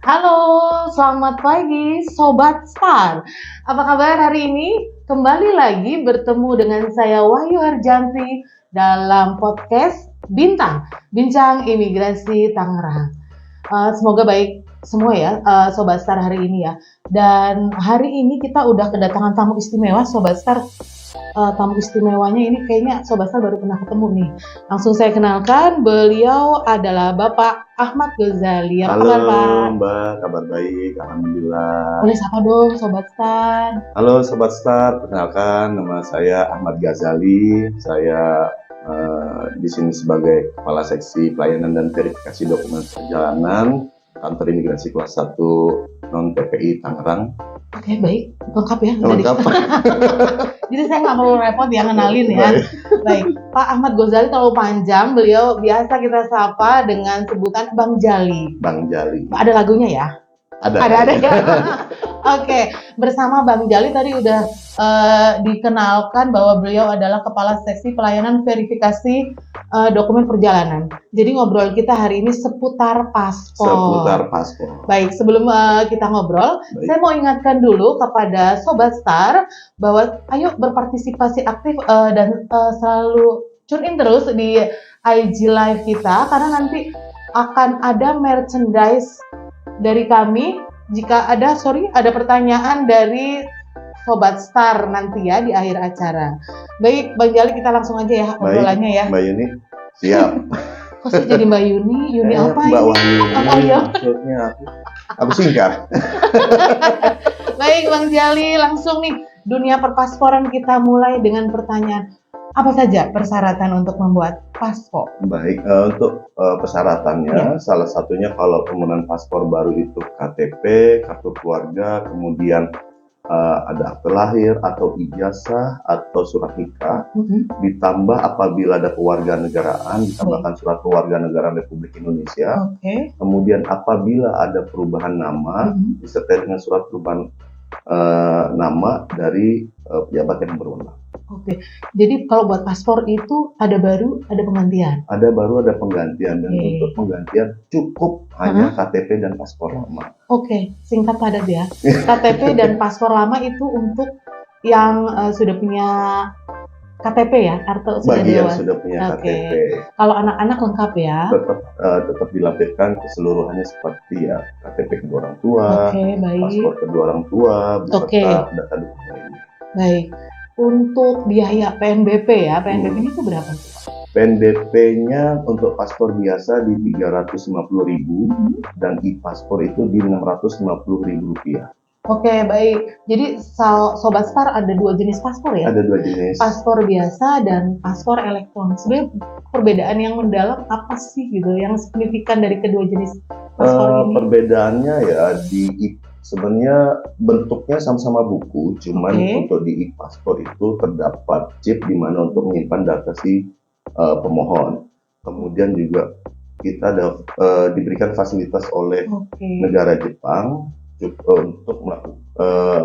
Halo, selamat pagi Sobat Star. Apa kabar hari ini? Kembali lagi bertemu dengan saya Wahyu Harjanti dalam podcast Bincang Imigrasi Tangerang. Semoga baik semua ya, Sobat Star hari ini ya. Dan hari ini kita udah kedatangan tamu istimewa Sobat Star. Tamu istimewanya ini kayaknya Sobat Star baru pernah ketemu nih. Langsung saya kenalkan, beliau adalah Bapak Ahmad Ghazali. Apa Halo kabar, Pak? Mbak, kabar baik, alhamdulillah. Boleh sapa dong Sobat Star. Halo Sobat Star, perkenalkan nama saya Ahmad Ghazali. Saya di sini sebagai Kepala Seksi Pelayanan dan Verifikasi Dokumen Perjalanan Kantor Imigrasi Kelas 1 Non-TPI Tangerang. Oke, baik. Lengkap ya. Lengkap. Jadi saya nggak perlu repot ya ngenalin ya. Baik, Pak Ahmad Ghazali terlalu panjang. Beliau biasa kita sapa dengan sebutan Bang Jali. Bang Jali. Ada lagunya ya? Ada ya. Oke, bersama Bang Jali tadi udah dikenalkan bahwa beliau adalah Kepala Seksi Pelayanan Verifikasi Dokumen Perjalanan. Jadi ngobrol kita hari ini seputar paspor. Baik, sebelum kita ngobrol, saya mau ingatkan dulu kepada Sobat Star bahwa ayo berpartisipasi aktif dan selalu tune in terus di IG Live kita karena nanti akan ada merchandise dari kami. Jika ada pertanyaan dari Sobat Star nanti ya di akhir acara. Baik, Bang Jali kita langsung aja ya obrolannya ya. Mbak Yuni, siap. Kok saya jadi Mbak Yuni? Yuni apa Mbak ini? Wahyu, Oh iya. maksudnya aku singkat. Baik, Bang Jali, langsung nih dunia perpasporan kita mulai dengan pertanyaan. Apa saja persyaratan untuk membuat paspor? Baik, untuk persyaratannya, salah satunya kalau penggunaan paspor baru itu KTP, kartu keluarga, kemudian ada akte lahir atau ijazah atau surat nikah, ditambah apabila ada kewarganegaraan, ditambahkan surat kewarganegaraan Republik Indonesia. Kemudian apabila ada perubahan nama, disertai dengan surat perubahan nama dari pejabat yang berwenang. Oke, jadi kalau buat paspor itu ada baru, ada penggantian? Ada baru, ada penggantian, dan untuk penggantian cukup hanya KTP dan paspor lama. Oke, singkat padat ya. KTP dan paspor lama itu untuk yang sudah punya KTP ya, atau sudah bagi yang dewasa? sudah punya KTP. Kalau anak-anak lengkap ya? Tetap dilampirkan keseluruhannya seperti ya KTP kedua orang tua, paspor kedua orang tua, beserta data dokumen lainnya. Baik. Untuk biaya PNBP ya, PNBP-nya itu berapa? PNBP-nya untuk paspor biasa di 350.000 dan e-paspor itu di 650.000 rupiah. Oke, baik. Jadi Sobat Star ada dua jenis paspor ya? Ada dua jenis. Paspor biasa dan paspor elektronik. Sebenarnya perbedaan yang mendalam apa sih gitu, yang signifikan dari kedua jenis paspor ini? Perbedaannya ya sebenarnya bentuknya sama-sama buku, cuman untuk di e-paspor itu terdapat chip di mana untuk menyimpan data si pemohon. Kemudian juga kita diberikan fasilitas oleh negara Jepang untuk melakukan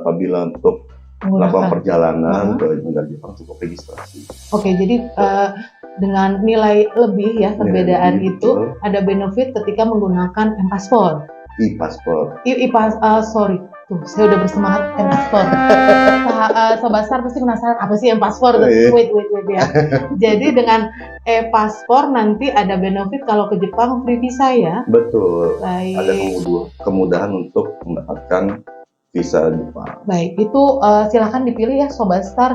apabila untuk melakukan perjalanan ke negara Jepang cukup registrasi. Oke, jadi dengan nilai lebih ya perbedaan itu ada benefit ketika menggunakan e-paspor. E-paspor. Sorry, tuh saya udah bersemangat e-paspor. Sobat Star pasti penasaran apa sih e-paspor? Wait ya. Jadi dengan e-paspor nanti ada benefit kalau ke Jepang free visa ya? Betul. Baik. Ada kemudahan untuk mendapatkan visa Jepang. Baik, itu silakan dipilih ya Sobat Star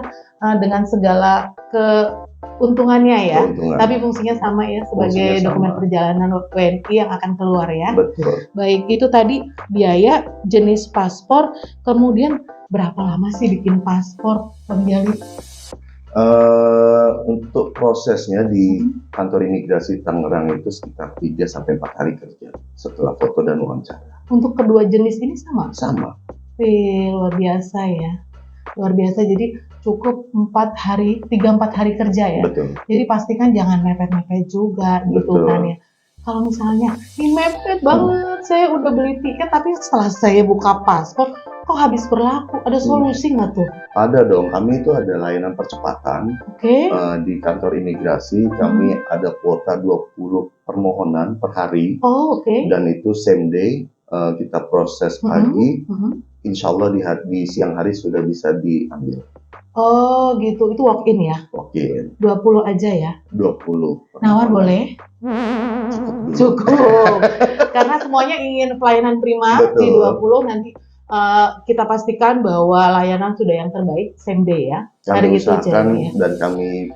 dengan segala keuntungannya ya. Tapi fungsinya sama ya sebagai dokumen perjalanan WNI yang akan keluar ya. Betul. Baik, itu tadi biaya jenis paspor. Kemudian berapa lama sih bikin paspor, Bang Jali? Untuk prosesnya di kantor imigrasi Tangerang itu sekitar 3-4 hari kerja setelah foto dan wawancara. Untuk kedua jenis ini sama? Sama. Luar biasa ya. Luar biasa, jadi cukup 3-4 hari kerja ya. Betul. Jadi pastikan jangan mepet-mepet juga gitu kan ya. Kalau misalnya ini mepet banget, saya udah beli tiket tapi setelah saya buka paspor kok habis berlaku, ada solusi nggak tuh? Ada dong, kami itu ada layanan percepatan. Di kantor imigrasi kami ada kuota 20 permohonan per hari. Dan itu same day kita proses pagi, insya Allah di siang hari sudah bisa diambil. Oh gitu, itu walk-in ya? Walk-in. 20 aja ya? 20. Nawar boleh? Cukup. Karena semuanya ingin pelayanan prima. Betul. Di 20 nanti kita pastikan bahwa layanan sudah yang terbaik same day ya. Kami Hari itu usahakan ya. dan kami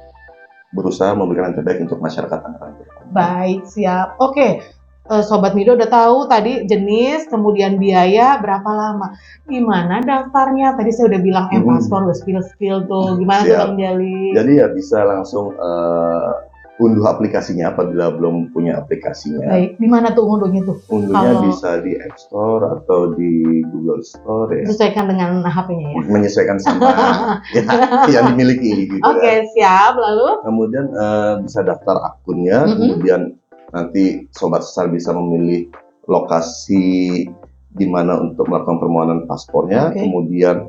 berusaha memberikan yang terbaik untuk masyarakat Tangerang. Baik, siap. Oke. Sobat Mido udah tahu tadi jenis, kemudian biaya, berapa lama. Gimana daftarnya? Tadi saya udah bilang M-Paspor, udah spill tuh. Gimana tuh Bang Jali? Jadi ya bisa langsung unduh aplikasinya apabila belum punya aplikasinya. Baik, di mana tuh unduhnya tuh? Unduhnya bisa di App Store atau di Google Store ya. Sesuaikan dengan HP-nya ya? Menyesuaikan sama yang dimiliki gitu. Oke, siap. Lalu? Kemudian bisa daftar akunnya, kemudian nanti Sobat Star bisa memilih lokasi di mana untuk melakukan permohonan paspornya, kemudian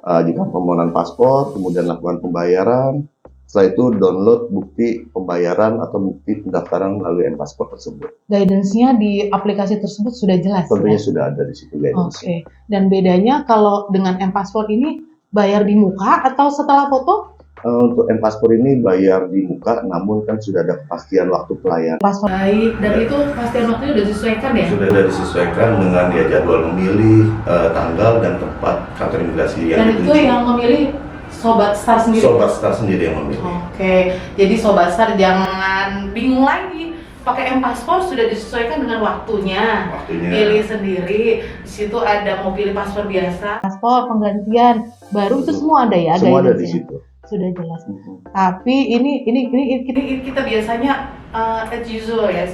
ajukan permohonan paspor, kemudian lakukan pembayaran. Setelah itu download bukti pembayaran atau bukti pendaftaran melalui M-Paspor tersebut. Guidance-nya di aplikasi tersebut sudah jelas. Tentunya ya? sudah ada di situ guidance. Oke. Dan bedanya kalau dengan M-Paspor ini bayar di muka atau setelah foto? Untuk M-Paspor ini bayar di muka, namun kan sudah ada kepastian waktu pelayanan. Paspor. Baik, dan itu kepastian waktunya sudah disesuaikan ya? Sudah disesuaikan dengan ya jadwal memilih, tanggal dan tempat kantor imigrasi yang dan dituju. itu yang memilih Sobat Star sendiri? Sobat Star sendiri yang memilih. Oke, jadi Sobat Star jangan bingung lagi. Pakai M-Paspor sudah disesuaikan dengan waktunya. Pilih sendiri. Di situ ada mau pilih paspor biasa, paspor penggantian baru, itu semua ada ya? Semua ada di situ. Sudah jelas. Tapi ini kita biasanya as usual ya.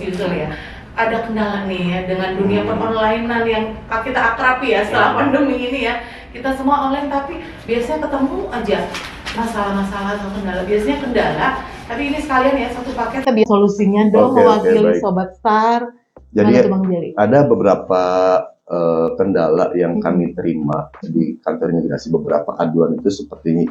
Ada kendala nih ya dengan dunia per-onlinean yang kita akrabi ya setelah pandemi ini ya. Kita semua online tapi biasanya ketemu aja masalah-masalah atau kendala. Biasanya kendala, tapi ini sekalian ya satu paket solusinya dong mewakili Sobat Star. Jadi ada beberapa kendala yang kami terima di kantor imigrasi, beberapa aduan itu seperti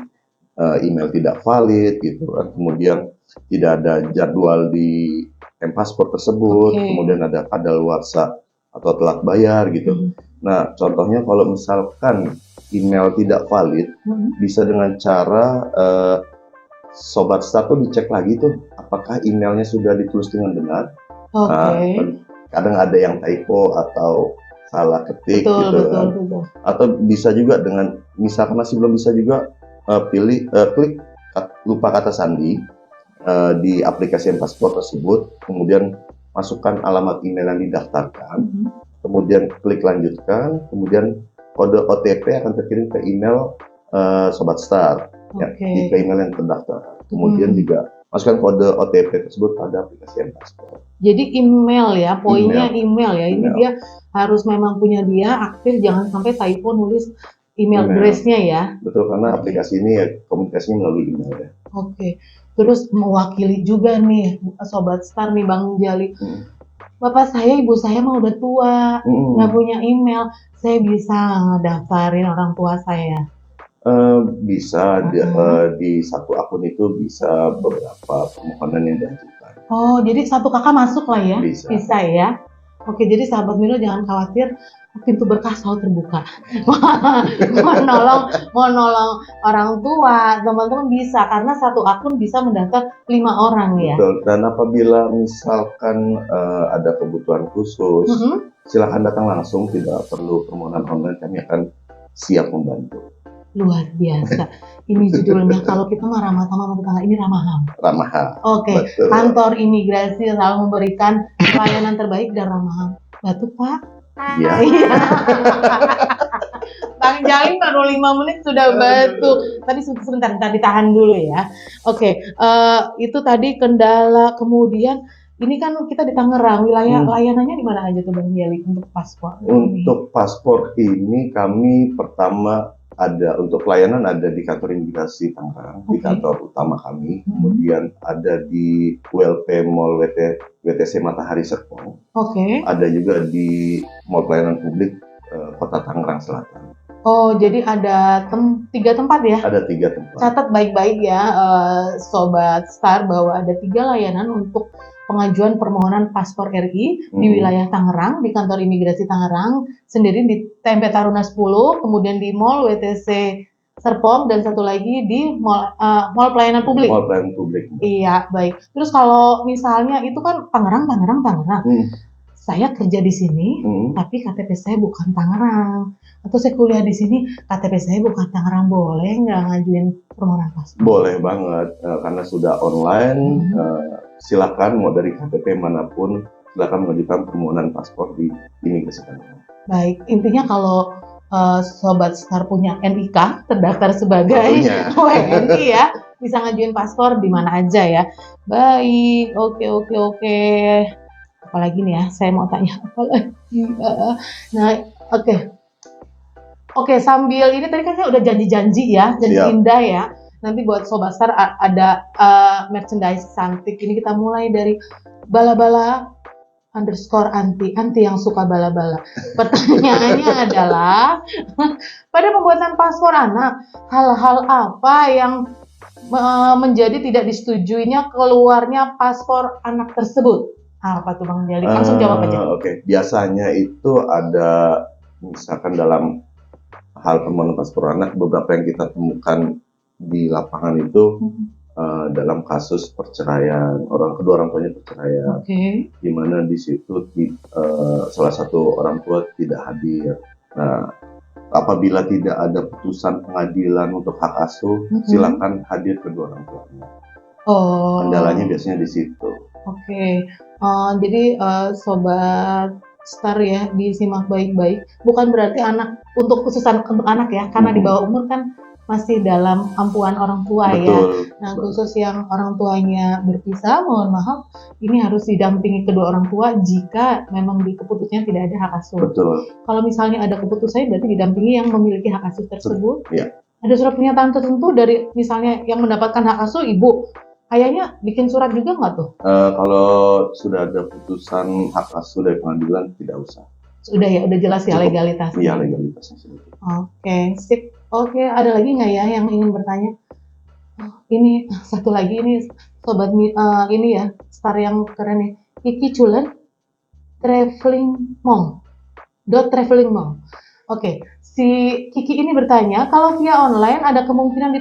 email tidak valid gitu kan, kemudian tidak ada jadwal di M-Paspor tersebut, kemudian ada kadaluarsa atau telat bayar gitu. Nah, contohnya kalau misalkan email tidak valid, bisa dengan cara Sobat Star tuh dicek lagi tuh apakah emailnya sudah ditulis dengan benar. Kadang ada yang typo atau salah ketik betul. Atau bisa juga dengan misalkan masih belum bisa juga klik lupa kata sandi di aplikasi M-Paspor tersebut, kemudian masukkan alamat email yang didaftarkan, kemudian klik lanjutkan, kemudian kode OTP akan terkirim ke email Sobat Star, ke email yang terdaftar. Kemudian juga masukkan kode OTP tersebut pada aplikasi M-Paspor. Jadi email ya, poinnya email ya. Ini dia harus memang punya dia aktif, jangan sampai typo nulis email address-nya ya. Betul, karena aplikasi ini ya komunikasinya melalui email ya. Terus mewakili juga nih Sobat Star nih Bang Jali. Bapak saya, ibu saya mah udah tua, nggak punya email. Saya bisa ngedaftarin orang tua saya? Bisa, di satu akun itu bisa beberapa permohonan yang diajukan. Oh, jadi satu kakak masuk lah ya? Bisa ya? Oke, jadi sahabat Milo jangan khawatir, pintu berkah selalu terbuka. mau nolong orang tua, teman-teman bisa, karena satu akun bisa mendaftar 5 orang ya. Betul, dan apabila misalkan ada kebutuhan khusus, silakan datang langsung, tidak perlu permohonan online, kami akan siap membantu. Luar biasa. Ini judulnya kalau kita mah ramah tamah tetangga, ini ramah ham. Ramah ham. Kantor imigrasi selalu memberikan pelayanan terbaik dan ramah ham. Batuk Pak? Iya. Bang Jali baru 5 menit sudah batuk. Tadi sebentar ditahan dulu ya. Itu tadi kendala. Kemudian ini kan kita di Tangerang, wilayah layanannya di mana aja tuh Bang Jali untuk paspor? Untuk paspor ini kami pertama untuk pelayanan ada di kantor imigrasi Tangerang, di kantor utama kami, kemudian ada di ULP Mall WTC Matahari Serpong, ada juga di Mall Pelayanan Publik Kota Tangerang Selatan. Oh, jadi ada 3 tempat ya? Ada 3 tempat. Catat baik-baik ya, Sobat Star, bahwa ada 3 layanan untuk pengajuan permohonan paspor RI di wilayah Tangerang, di kantor imigrasi Tangerang, sendiri di TMP Taruna 10, kemudian di Mall WTC Serpong, dan satu lagi di Mall Pelayanan Publik. Mall Pelayanan Publik. Iya, baik. Terus kalau misalnya itu kan Tangerang. Saya kerja di sini, tapi KTP saya bukan Tangerang. Atau saya kuliah di sini, KTP saya bukan Tangerang, boleh nggak ngajuin permohonan paspor? Boleh banget, karena sudah online. Silakan mau dari KTP manapun, silakan mengajukan permohonan paspor di imigrasi Tangerang. Baik, intinya kalau Sobat Star punya NIK, terdaftar sebagai WNI ya, bisa ngajuin paspor di mana aja ya. Baik, oke. Apalagi nih ya, saya mau tanya apa lagi. Nah, oke, sambil ini tadi kan saya udah janji ya, indah ya. Nanti buat Sobat Star ada merchandise cantik. Ini kita mulai dari bala-bala _ anti yang suka bala-bala. Pertanyaannya adalah, pada pembuatan paspor anak, hal-hal apa yang menjadi tidak disetujuinya keluarnya paspor anak tersebut? Apa tuh Bang Jali? Langsung jawab aja. Oke. Biasanya itu ada, misalkan dalam hal permohonan paspor anak, beberapa yang kita temukan di lapangan itu dalam kasus perceraian, kedua orang tuanya perceraian, di mana di situ salah satu orang tua tidak hadir. Nah, apabila tidak ada putusan pengadilan untuk hak asuh, silakan hadir kedua orang tuanya. Kendalanya biasanya di situ. Jadi Sobat Star ya, disimak baik-baik. Bukan berarti untuk khususan untuk anak ya, karena di bawah umur kan masih dalam ampuan orang tua. Betul, ya. Nah, khusus yang orang tuanya berpisah, mohon maaf, ini harus didampingi kedua orang tua jika memang di keputusannya tidak ada hak asuh. Betul. Kalau misalnya ada keputusannya, berarti didampingi yang memiliki hak asuh tersebut. Iya. Ada surat pernyataan tertentu dari misalnya yang mendapatkan hak asuh ibu, ayahnya bikin surat juga nggak tuh? Kalau sudah ada putusan hak asuh dari pengadilan, tidak usah. Sudah ya, udah jelas ya legalitasnya. Iya, legalitasnya. Oke, sip. Oke, ada lagi nggak ya yang ingin bertanya? Ini satu lagi, ini Sobat ini ya, Star yang keren nih. Kiki Culen, Traveling Mall. Oke, si Kiki ini bertanya, kalau via online ada kemungkinan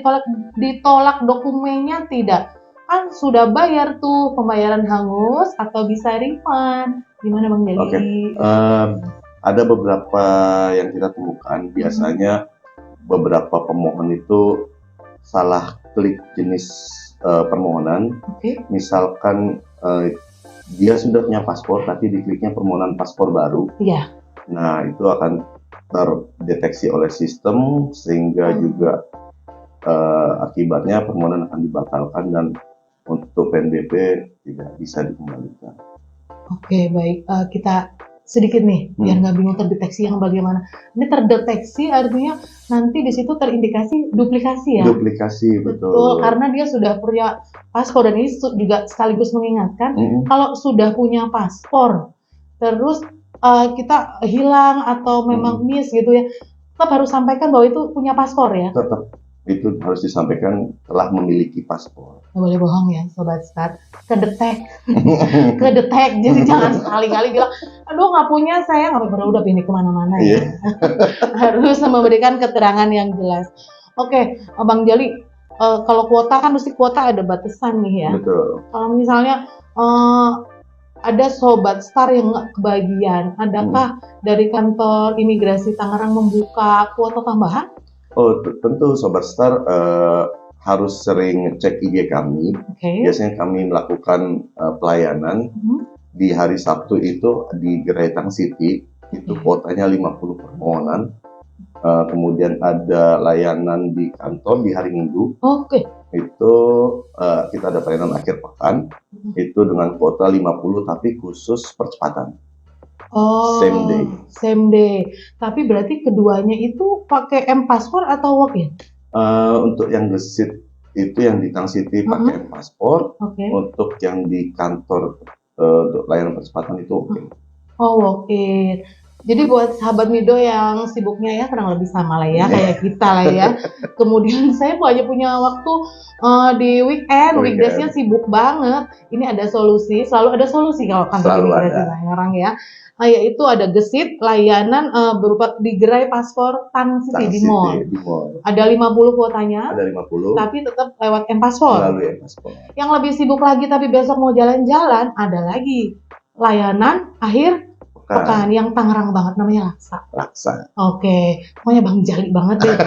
ditolak dokumennya tidak? Kan sudah bayar tuh, pembayaran hangus atau bisa refund? Gimana Bang Jali? Oke, ada beberapa yang kita temukan. Biasanya beberapa pemohon itu salah klik jenis permohonan. Misalkan dia sudah punya paspor, tapi dikliknya permohonan paspor baru. Iya. Nah, itu akan terdeteksi oleh sistem, sehingga juga akibatnya permohonan akan dibatalkan dan untuk PNBP tidak bisa dikembalikan. Oke, baik. Kita sedikit nih, biar nggak bingung terdeteksi yang bagaimana. Ini terdeteksi artinya nanti di situ terindikasi duplikasi ya? Duplikasi, betul. Karena dia sudah punya paspor, dan ini juga sekaligus mengingatkan, kalau sudah punya paspor, terus kita hilang atau memang miss gitu ya, tetap harus sampaikan bahwa itu punya paspor ya? Tetap. Itu harus disampaikan telah memiliki paspor. Nggak boleh bohong ya Sobat Star, kedetek, jadi jangan sekali-kali bilang, aduh nggak punya saya, nggak apa-apa, udah pindah kemana-mana ya. Harus memberikan keterangan yang jelas. Oke, Bang Jali, kalau kuota kan mesti kuota ada batasan nih ya. Betul. Kalau misalnya ada Sobat Star yang nggak kebagian, adakah dari kantor imigrasi Tangerang membuka kuota tambahan? Oh, tentu Sobat Star harus sering cek IG kami. Biasanya kami melakukan pelayanan di hari Sabtu itu di Gerai Tang City, itu kuotanya 50 permohonan. Kemudian ada layanan di kantor di hari Minggu. Itu kita ada pelayanan akhir pekan, itu dengan kuota 50 tapi khusus percepatan. Same day. Tapi berarti keduanya itu pakai M-Paspor atau walk-in? Untuk yang gesit itu yang di Tang City pakai M-Paspor. Untuk yang di kantor untuk layanan percepatan itu walk-in. Walk-in. Jadi buat sahabat Mido yang sibuknya ya kurang lebih sama lah ya kayak kita lah ya. Kemudian saya hanya punya waktu di weekdaysnya sibuk banget. Ini ada solusi, selalu ada solusi kalau kantor imigrasi Tangerang ya. Yaitu ada gesit layanan berupa di gerai paspor Tang City di mall. Ada 50 kuotanya. Ada 50. Tapi tetap lewat M-Paspor. Melalui M-Paspor. Yang lebih sibuk lagi tapi besok mau jalan-jalan ada lagi layanan akhir pekan yang Tangerang banget namanya Laksa. Oke, pokoknya Bang Jali banget deh.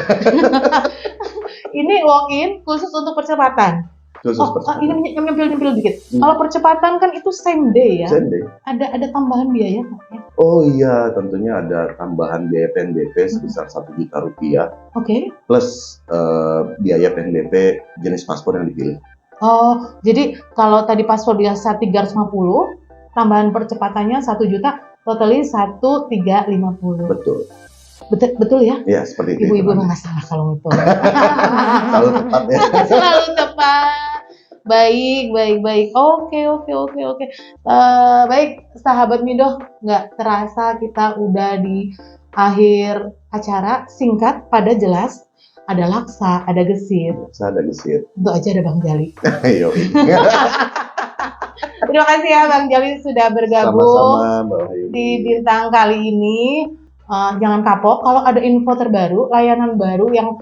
Ini walk-in khusus untuk percepatan. Ini nyempil dikit. Kalau percepatan kan itu same day ya. Same day. Ada tambahan biaya nggak ya? Oh iya, tentunya ada tambahan biaya PNBP sebesar 1 juta rupiah. Oke. Plus biaya PNBP jenis paspor yang dipilih. Oh, jadi kalau tadi paspor biasa 350, tambahan percepatannya 1 juta. Totally 1.350. Betul ya? Iya, seperti itu. Ibu-ibu nggak salah kalau itu. Selalu tepat ya. Selalu tepat. Baik. Oke. Baik, sahabat Mido, nggak terasa kita udah di akhir acara. Singkat, pada jelas. Ada Laksa, ada gesit. Itu aja ada Bang Jali. Terima kasih ya Bang Jali sudah bergabung di Bintang kali ini. Jangan kapok kalau ada info terbaru, layanan baru yang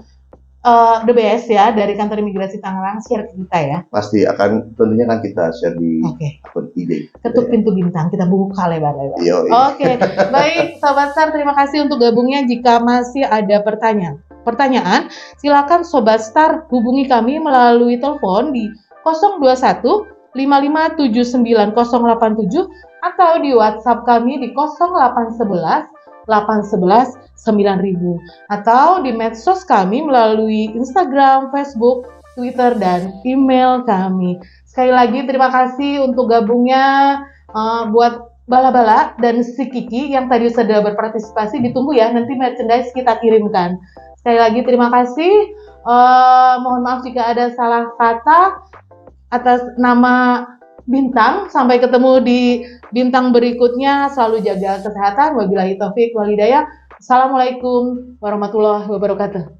the best ya dari kantor imigrasi Tangerang, share ke kita ya. Pasti tentunya kan kita share di akun IG. Ketuk pintu Bintang, kita buka lebar-lebar. Oke. Baik, Sobat Star, terima kasih untuk gabungnya. Jika masih ada pertanyaan, silakan Sobat Star hubungi kami melalui telepon di 021 5579 087 atau di WhatsApp kami di 0811 811 9000 atau di medsos kami melalui Instagram, Facebook, Twitter, dan email kami. Sekali lagi terima kasih untuk gabungnya buat Bala-Bala dan si Kiki yang tadi sudah berpartisipasi. Ditunggu ya, nanti merchandise kita kirimkan. Sekali lagi terima kasih. Mohon maaf jika ada salah kata. Atas nama Bintang, sampai ketemu di Bintang berikutnya. Selalu jaga kesehatan. Wabillahi taufik wal hidayah. Assalamualaikum warahmatullahi wabarakatuh.